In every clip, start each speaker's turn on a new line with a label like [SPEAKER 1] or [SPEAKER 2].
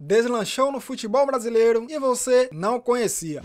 [SPEAKER 1] deslanchou no futebol brasileiro e você não conhecia.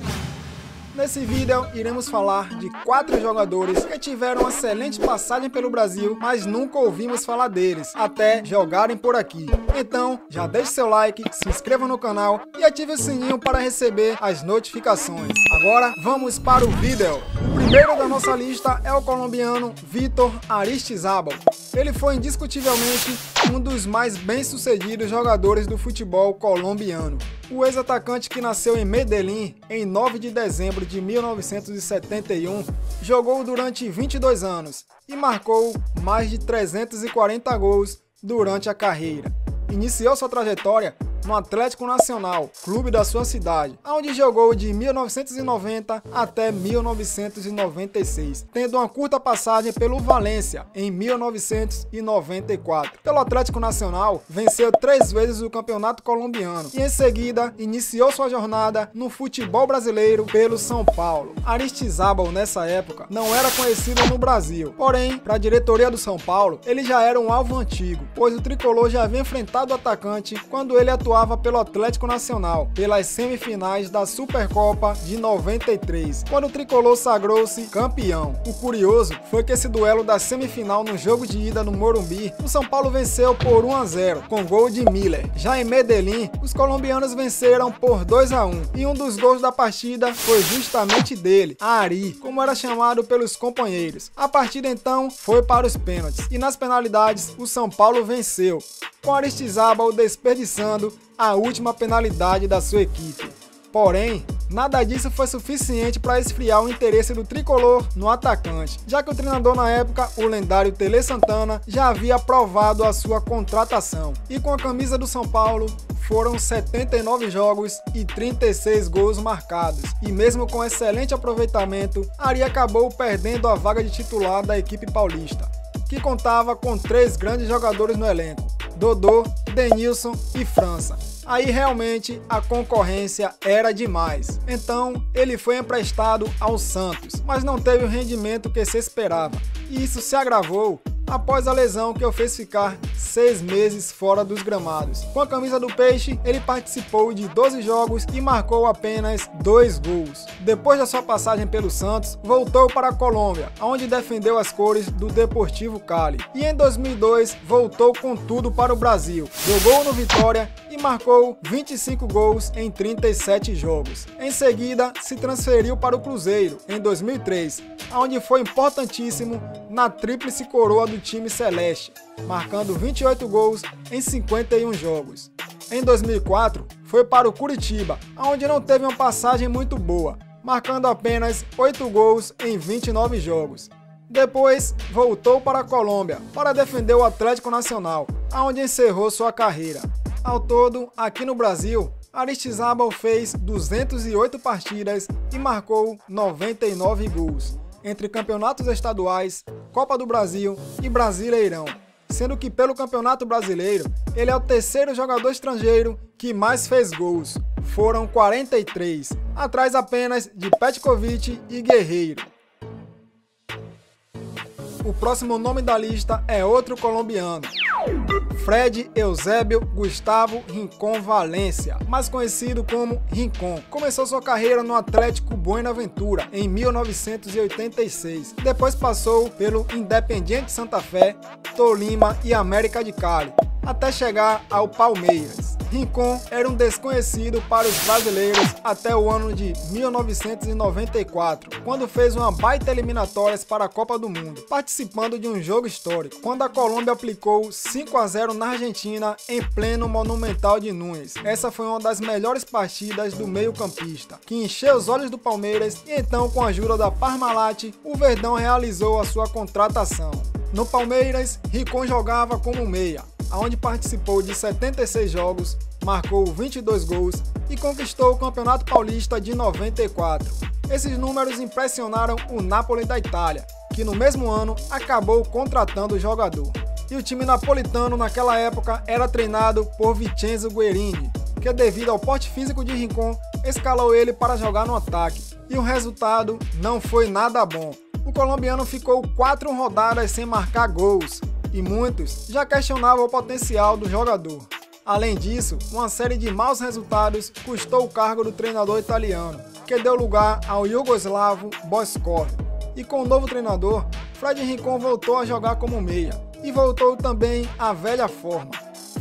[SPEAKER 1] Nesse vídeo iremos falar de 4 jogadores que tiveram uma excelente passagem pelo Brasil, mas nunca ouvimos falar deles, até jogarem por aqui. Então já deixe seu like, se inscreva no canal e ative o sininho para receber as notificações. Agora vamos para o vídeo. O primeiro da nossa lista é o colombiano Vítor Aristizábal. Ele foi indiscutivelmente um dos mais bem-sucedidos jogadores do futebol colombiano. O ex-atacante, que nasceu em Medellín em 9 de dezembro de 1971, jogou durante 22 anos e marcou mais de 340 gols durante a carreira. Iniciou sua trajetória no Atlético Nacional, clube da sua cidade, onde jogou de 1990 até 1996, tendo uma curta passagem pelo Valência em 1994. Pelo Atlético Nacional, venceu 3 vezes o Campeonato Colombiano e em seguida iniciou sua jornada no futebol brasileiro pelo São Paulo. Aristizábal nessa época não era conhecido no Brasil, porém, para a diretoria do São Paulo, ele já era um alvo antigo, pois o tricolor já havia enfrentado o atacante quando ele atuava pelo Atlético Nacional, pelas semifinais da Supercopa de 93, quando o tricolor sagrou-se campeão. O curioso foi que esse duelo da semifinal no jogo de ida no Morumbi, o São Paulo venceu por 1-0, com gol de Miller. Já em Medellín, os colombianos venceram por 2-1, e um dos gols da partida foi justamente dele, Ari, como era chamado pelos companheiros. A partida então foi para os pênaltis, e nas penalidades o São Paulo venceu, com Aristizábal desperdiçando a última penalidade da sua equipe. Porém, nada disso foi suficiente para esfriar o interesse do tricolor no atacante, já que o treinador na época, o lendário Tele Santana, já havia aprovado a sua contratação. E com a camisa do São Paulo, foram 79 jogos e 36 gols marcados. E mesmo com excelente aproveitamento, Ari acabou perdendo a vaga de titular da equipe paulista, que contava com 3 grandes jogadores no elenco: Dodô, Denilson e França. Aí realmente a concorrência era demais. Então ele foi emprestado ao Santos, mas não teve o rendimento que se esperava. E isso se agravou após a lesão que o fez ficar 6 meses fora dos gramados. Com a camisa do Peixe, ele participou de 12 jogos e marcou apenas 2 gols. Depois da sua passagem pelo Santos, voltou para a Colômbia, onde defendeu as cores do Deportivo Cali. E em 2002, voltou com tudo para o Brasil. Jogou no Vitória e marcou 25 gols em 37 jogos. Em seguida, se transferiu para o Cruzeiro em 2003, onde foi importantíssimo na tríplice coroa do time celeste, marcando 28 gols em 51 jogos. Em 2004, foi para o Curitiba, onde não teve uma passagem muito boa, marcando apenas 8 gols em 29 jogos. Depois, voltou para a Colômbia para defender o Atlético Nacional, onde encerrou sua carreira. Ao todo, aqui no Brasil, Aristizábal fez 208 partidas e marcou 99 gols, entre campeonatos estaduais, Copa do Brasil e Brasileirão, sendo que pelo Campeonato Brasileiro ele é o 3º jogador estrangeiro que mais fez gols, foram 43, atrás apenas de Petkovic e Guerreiro. O próximo nome da lista é outro colombiano, Fred Eusébio Gustavo Rincón Valencia, mais conhecido como Rincón. Começou sua carreira no Atlético Buenaventura em 1986. Depois passou pelo Independiente Santa Fé, Tolima e América de Cali, até chegar ao Palmeiras. Rincón era um desconhecido para os brasileiros até o ano de 1994, quando fez uma baita eliminatórias para a Copa do Mundo, participando de um jogo histórico, quando a Colômbia aplicou 5-0 na Argentina em pleno Monumental de Núñez. Essa foi uma das melhores partidas do meio-campista, que encheu os olhos do Palmeiras, e então, com a ajuda da Parmalat, o Verdão realizou a sua contratação. No Palmeiras, Rincón jogava como meia, onde participou de 76 jogos, marcou 22 gols e conquistou o Campeonato Paulista de 94. Esses números impressionaram o Napoli da Itália, que no mesmo ano acabou contratando o jogador. E o time napolitano naquela época era treinado por Vincenzo Guerini, que devido ao porte físico de Rincón, escalou ele para jogar no ataque. E o resultado não foi nada bom. O colombiano ficou 4 rodadas sem marcar gols, e muitos já questionavam o potencial do jogador. Além disso, uma série de maus resultados custou o cargo do treinador italiano, que deu lugar ao iugoslavo Bošković. E com o novo treinador, Fred Rincon voltou a jogar como meia e voltou também à velha forma.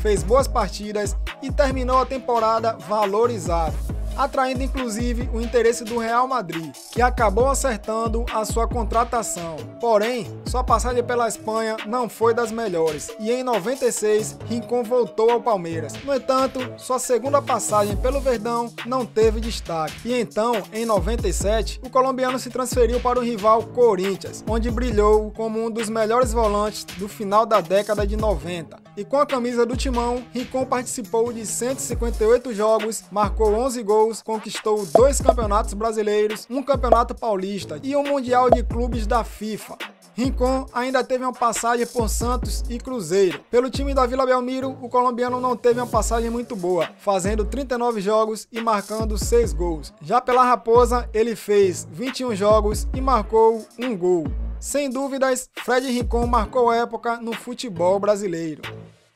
[SPEAKER 1] Fez boas partidas e terminou a temporada valorizado, atraindo inclusive o interesse do Real Madrid, que acabou acertando a sua contratação. Porém, sua passagem pela Espanha não foi das melhores e em 96 Rincon voltou ao Palmeiras. No entanto, sua segunda passagem pelo Verdão não teve destaque. E então, em 97, o colombiano se transferiu para o rival Corinthians, onde brilhou como um dos melhores volantes do final da década de 90. E com a camisa do Timão, Rincon participou de 158 jogos, marcou 11 gols, conquistou 2 campeonatos brasileiros, um campeonato paulista e um mundial de clubes da FIFA. Rincon ainda teve uma passagem por Santos e Cruzeiro. Pelo time da Vila Belmiro, o colombiano não teve uma passagem muito boa, fazendo 39 jogos e marcando 6 gols. Já pela Raposa, ele fez 21 jogos e marcou 1 gol. Sem dúvidas, Fred Rincon marcou época no futebol brasileiro.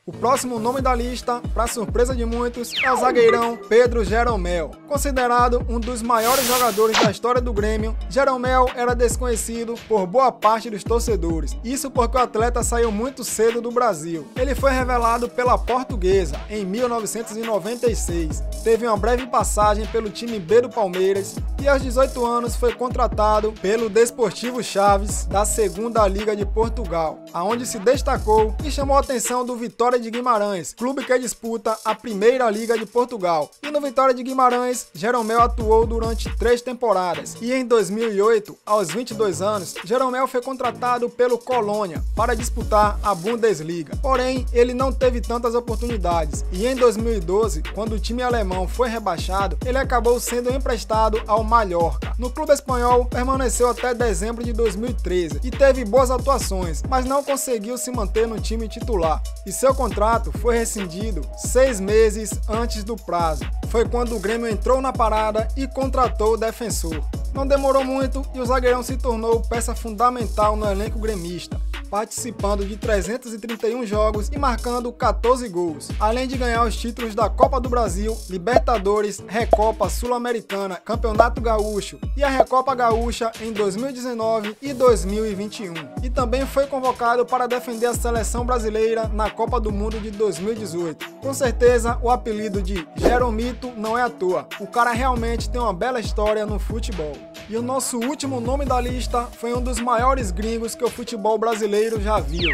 [SPEAKER 1] O próximo nome da lista, para surpresa de muitos, é o zagueirão Pedro Jeromel. Considerado um dos maiores jogadores da história do Grêmio, Jeromel era desconhecido por boa parte dos torcedores. Isso porque o atleta saiu muito cedo do Brasil. Ele foi revelado pela Portuguesa em 1996. Teve uma breve passagem pelo time B do Palmeiras e aos 18 anos foi contratado pelo Desportivo Chaves da 2ª Liga de Portugal, aonde se destacou e chamou a atenção do Vitória de Guimarães, clube que disputa a Primeira Liga de Portugal. E no Vitória de Guimarães, Jeromel atuou durante 3 temporadas. E em 2008, aos 22 anos, Jeromel foi contratado pelo Colônia para disputar a Bundesliga. Porém, ele não teve tantas oportunidades. E em 2012, quando o time alemão foi rebaixado, ele acabou sendo emprestado ao Mallorca. No clube espanhol, permaneceu até dezembro de 2013 e teve boas atuações, mas não conseguiu se manter no time titular. E seu contrato foi rescindido 6 meses antes do prazo. Foi quando o Grêmio entrou na parada e contratou o defensor. Não demorou muito e o zagueirão se tornou peça fundamental no elenco gremista, participando de 331 jogos e marcando 14 gols, além de ganhar os títulos da Copa do Brasil, Libertadores, Recopa Sul-Americana, Campeonato Gaúcho e a Recopa Gaúcha em 2019 e 2021. E também foi convocado para defender a seleção brasileira na Copa do Mundo de 2018. Com certeza, o apelido de Jeromito não é à toa. O cara realmente tem uma bela história no futebol. E o nosso último nome da lista foi um dos maiores gringos que o futebol brasileiro já viu,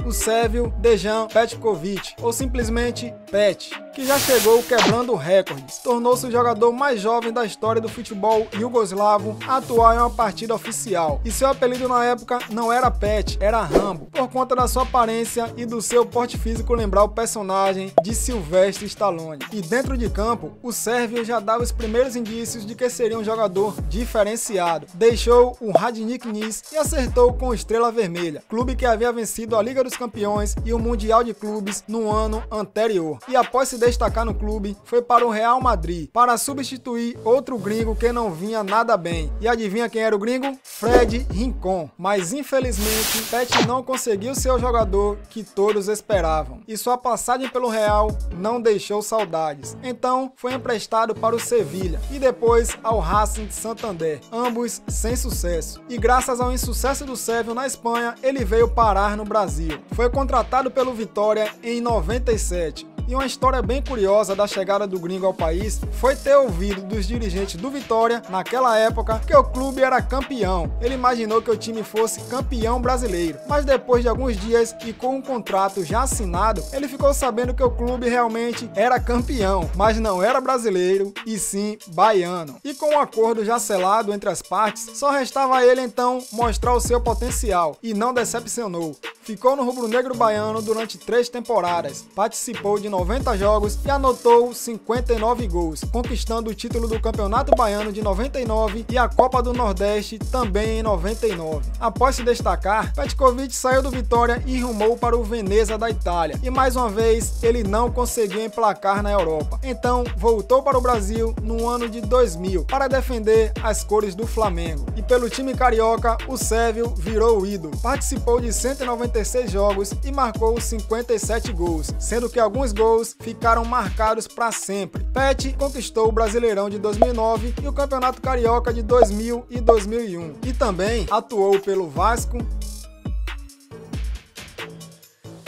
[SPEAKER 1] o sérvio Dejan Petković, ou simplesmente Pet, que já chegou quebrando recordes. Tornou-se o jogador mais jovem da história do futebol iugoslavo a atuar em uma partida oficial. E seu apelido na época não era Pet, era Rambo, por conta da sua aparência e do seu porte físico lembrar o personagem de Sylvester Stallone. E dentro de campo, o sérvio já dava os primeiros indícios de que seria um jogador diferenciado. Deixou o Radnik Nis e acertou com o Estrela Vermelha, clube que havia vencido a Liga dos Campeões e o Mundial de Clubes no ano anterior. E após se destacar no clube, foi para o Real Madrid, para substituir outro gringo que não vinha nada bem. E adivinha quem era o gringo? Fred Rincon. Mas infelizmente, Pet não conseguiu ser o jogador que todos esperavam. E sua passagem pelo Real não deixou saudades. Então, foi emprestado para o Sevilha e depois ao Racing de Santander, ambos sem sucesso. E graças ao insucesso do sérvio na Espanha, ele veio parar no Brasil. Foi contratado pelo Vitória em 97. E uma história bem curiosa da chegada do gringo ao país foi ter ouvido dos dirigentes do Vitória, naquela época, que o clube era campeão. Ele imaginou que o time fosse campeão brasileiro, mas depois de alguns dias e com um contrato já assinado, ele ficou sabendo que o clube realmente era campeão, mas não era brasileiro e sim baiano. E com um acordo já selado entre as partes, só restava a ele então mostrar o seu potencial, e não decepcionou. Ficou no rubro-negro baiano durante 3 temporadas, participou de 90 jogos e anotou 59 gols, conquistando o título do Campeonato Baiano de 99 e a Copa do Nordeste também em 99. Após se destacar, Petković saiu do Vitória e rumou para o Veneza da Itália, e mais uma vez ele não conseguiu emplacar na Europa. Então voltou para o Brasil no ano de 2000 para defender as cores do Flamengo. E pelo time carioca, o sérvio virou o ídolo. Participou de 196 jogos e marcou 57 gols, sendo que alguns gols gols ficaram marcados para sempre. Pet conquistou o Brasileirão de 2009 e o Campeonato Carioca de 2000 e 2001. E também atuou pelo Vasco,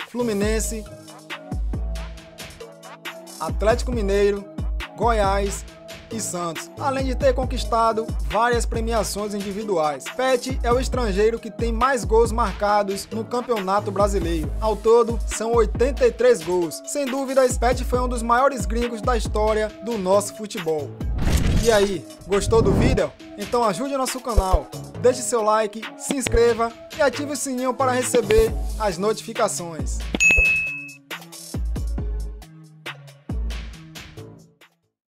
[SPEAKER 1] Fluminense, Atlético Mineiro, Goiás e Santos, além de ter conquistado várias premiações individuais. Pet é o estrangeiro que tem mais gols marcados no Campeonato Brasileiro. Ao todo, são 83 gols. Sem dúvidas, Pet foi um dos maiores gringos da história do nosso futebol. E aí, gostou do vídeo? Então ajude o nosso canal, deixe seu like, se inscreva e ative o sininho para receber as notificações.